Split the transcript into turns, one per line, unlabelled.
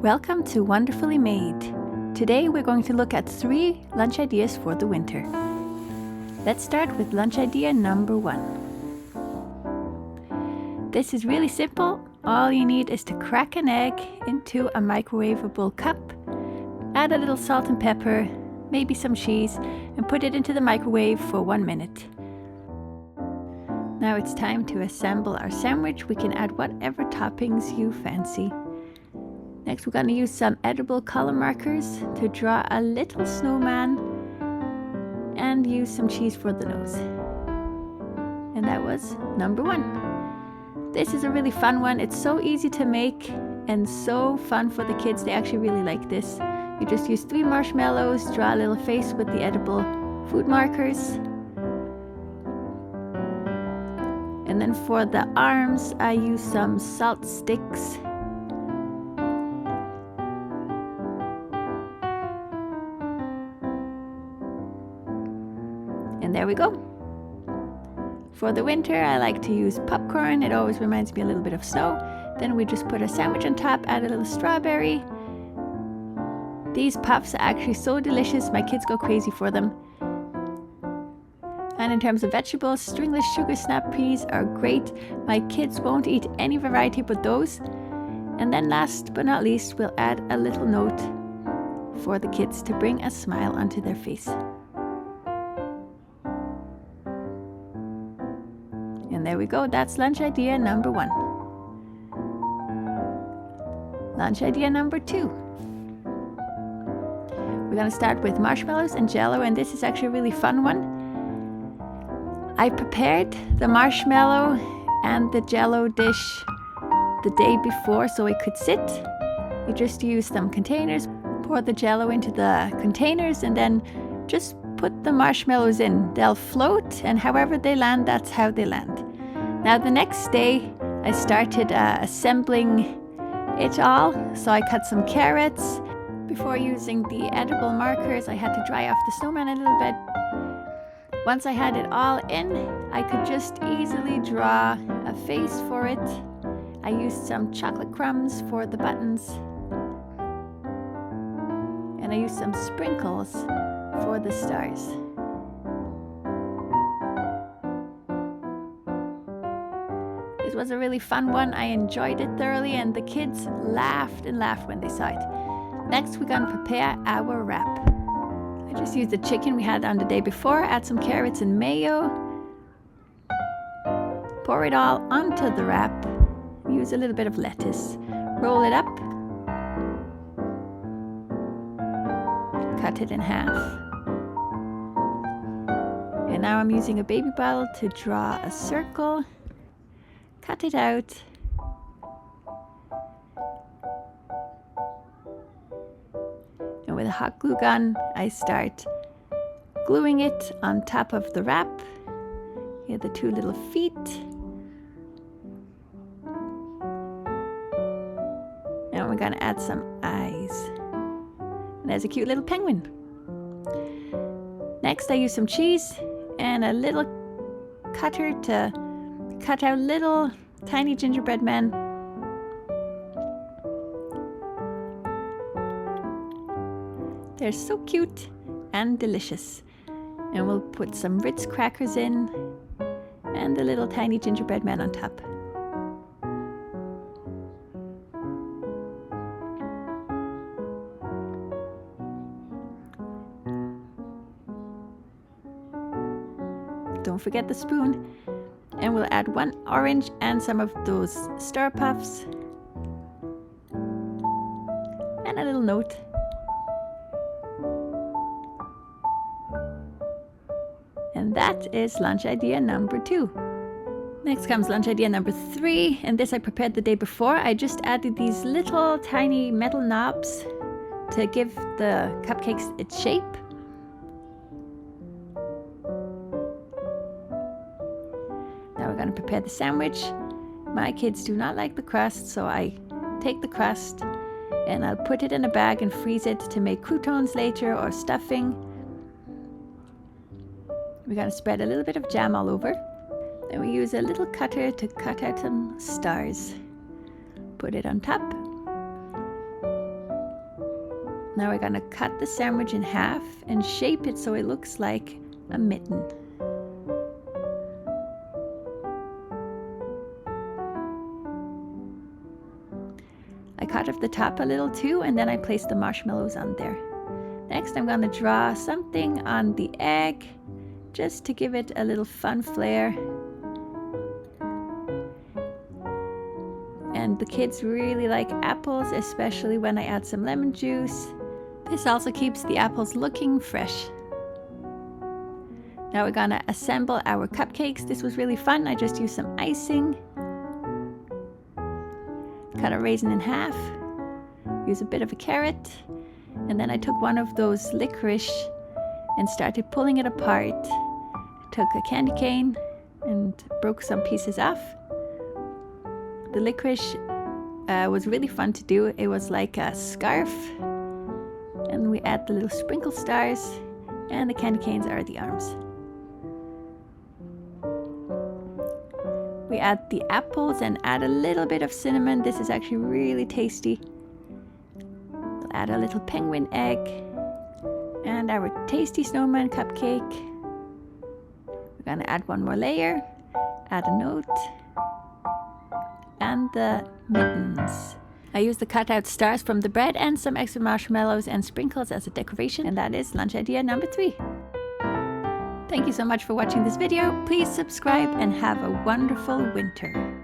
Welcome to Wonderfully Made. Today we're going to look at 3 lunch ideas for the winter. Let's start with lunch idea number 1. This is really simple. All you need is to crack an egg into a microwavable cup, add a little salt and pepper, maybe some cheese, and put it into the microwave for 1 minute. Now it's time to assemble our sandwich. We can add whatever toppings you fancy. Next, we're going to use some edible color markers to draw a little snowman and use some cheese for the nose. And that was number 1. This is a really fun one. It's so easy to make and so fun for the kids. They actually really like this. You just use 3 marshmallows, draw a little face with the edible food markers. And then for the arms, I use some salt sticks. And there we go. For the winter, I like to use popcorn. It always reminds me a little bit of snow. Then we just put a sandwich on top, add a little strawberry. These puffs are actually so delicious. My kids go crazy for them. And in terms of vegetables, stringless sugar snap peas are great. My kids won't eat any variety but those. And then last but not least, we'll add a little note for the kids to bring a smile onto their face. And there we go, that's lunch idea number 1. Lunch idea number 2. We're going to start with marshmallows and jello, and this is actually a really fun one. I prepared the marshmallow and the jello dish the day before so it could sit. We just use some containers, pour the jello into the containers, and then just put the marshmallows in. They'll float, and however they land, that's how they land. Now the next day I started assembling it all. So I cut some carrots. Before using the edible markers, I had to dry off the snowman a little bit. Once I had it all in, I could just easily draw a face for it. I used some chocolate crumbs for the buttons. And I used some sprinkles for the stars. It was a really fun one. I enjoyed it thoroughly, and the kids laughed and laughed when they saw it. Next, we're going to prepare our wrap. I just used the chicken we had on the day before, add some carrots and mayo. Pour it all onto the wrap. Use a little bit of lettuce. Roll it up. Cut it in half. And now I'm using a baby bottle to draw a circle. Cut it out. And with a hot glue gun, I start gluing it on top of the wrap. Here are the 2 little feet. And we're going to add some eyes. And there's a cute little penguin. Next, I use some cheese and a little cutter to cut out little tiny gingerbread men. They're so cute and delicious. And we'll put some Ritz crackers in and the little tiny gingerbread man on top. Don't forget the spoon. And we'll add 1 orange and some of those Star Puffs. And a little note. And that is lunch idea number 2. Next comes lunch idea number 3. And this I prepared the day before. I just added these little tiny metal knobs to give the cupcakes its shape. Now we're going to prepare the sandwich. My kids do not like the crust, so I take the crust and I'll put it in a bag and freeze it to make croutons later or stuffing. We're going to spread a little bit of jam all over. Then we use a little cutter to cut out some stars. Put it on top. Now we're gonna cut the sandwich in half and shape it so it looks like a mitten. I cut off the top a little too, and then I place the marshmallows on there. Next, I'm gonna draw something on the egg just to give it a little fun flair. And the kids really like apples, especially when I add some lemon juice. This also keeps the apples looking fresh. Now we're gonna assemble our cupcakes. This was really fun. I just used some icing. Cut a raisin in half. Use a bit of a carrot. And then I took one of those licorice and started pulling it apart. Took a candy cane and broke some pieces off. The licorice was really fun to do. It was like a scarf. And we add the little sprinkle stars, and the candy canes are the arms. We add the apples and add a little bit of cinnamon. This is actually really tasty. We'll add a little penguin egg and our tasty snowman cupcake. We're gonna add one more layer, add a note, and the mittens. I used the cutout stars from the bread and some extra marshmallows and sprinkles as a decoration, and that is lunch idea number 3. Thank you so much for watching this video. Please subscribe and have a wonderful winter.